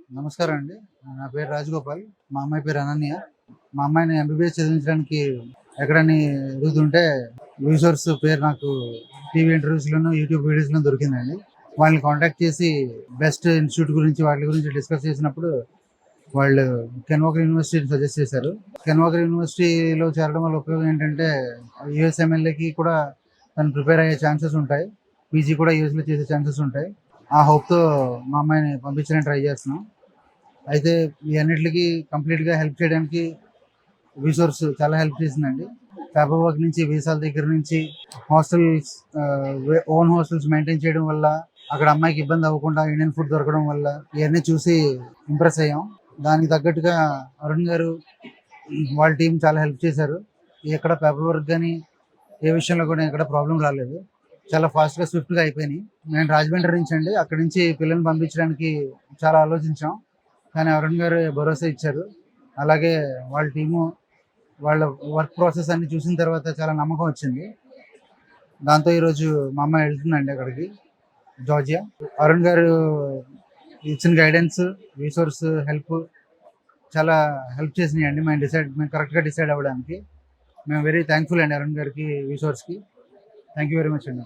నమస్కారం అండి. నా పేరు రాజగోపాల్. మా అమ్మాయి పేరు అనన్య. మా అమ్మాయిని ఎంబీబీఎస్ చదివించడానికి ఎక్కడని ఎదుగుతుంటే రిసోర్స్ పేరు నాకు టీవీ ఇంటర్వ్యూస్‌లోను, యూట్యూబ్ వీడియోస్‌లోను దొరికిందండి. వాళ్ళని కాంటాక్ట్ చేసి బెస్ట్ ఇన్‌స్టిట్యూట్ గురించి వాటి గురించి డిస్కస్ చేసినప్పుడు వాళ్ళు కెన్ వాకర్ యూనివర్సిటీని సజెస్ట్ చేశారు. కెన్ వాకర్ యూనివర్సిటీలో చేరడం వల్ల ఉపయోగం ఏంటంటే యూఎస్ ఎమ్ఎల్ఏకి కూడా తను ప్రిపేర్ అయ్యే ఛాన్సెస్ ఉంటాయి. పీజీ కూడా యూఎస్‌లో చేసే ఛాన్సెస్ ఉంటాయి. ఆ హోప్‌తో మా అమ్మాయిని పంపించడానికి ట్రై చేస్తున్నాం. అయితే ఈ అన్నిట్లికి కంప్లీట్‌గా హెల్ప్ చేయడానికి రిసోర్స్ చాలా హెల్ప్ చేసిందండి. పేపర్ వర్క్ నుంచి, వీసాల దగ్గర నుంచి, హాస్టల్స్ ఓన్ హాస్టల్స్ మెయింటైన్ చేయడం వల్ల, అక్కడ అమ్మాయికి ఇబ్బంది అవ్వకుండా ఇండియన్ ఫుడ్ దొరకడం వల్ల ఇవన్నీ చూసి ఇంప్రెస్ అయ్యాం. దానికి తగ్గట్టుగా అరుణ్ గారు వాళ్ళ టీం చాలా హెల్ప్ చేశారు. ఎక్కడ పేపర్ వర్క్ గానీ, ఏ విషయంలో కూడా ఎక్కడ ప్రాబ్లమ్ రాలేదు. చాలా ఫాస్ట్‌గా, స్విఫ్ట్‌గా అయిపోయినాయి. నేను రాజమండ్రి నుంచండి. అక్కడి నుంచి పిల్లల్ని పంపించడానికి చాలా ఆలోచించాం. కానీ అరుణ్ గారు భరోసా ఇచ్చారు. అలాగే వాళ్ళ టీము, వాళ్ళ వర్క్ ప్రాసెస్ అన్ని చూసిన తర్వాత చాలా నమ్మకం వచ్చింది. దాంతో ఈరోజు మా అమ్మాయి వెళ్తుందండి అక్కడికి, జార్జియా. అరుణ్ గారు ఇచ్చిన గైడెన్స్, రిసోర్స్, హెల్ప్ చాలా హెల్ప్ చేసినాయండి మేము కరెక్ట్‌గా డిసైడ్ అవ్వడానికి. మేము వెరీ థాంక్‌ఫుల్ అండి అరుణ్ గారికి, రిసోర్స్‌కి. థాంక్ యూ వెరీ మచ్ అండి.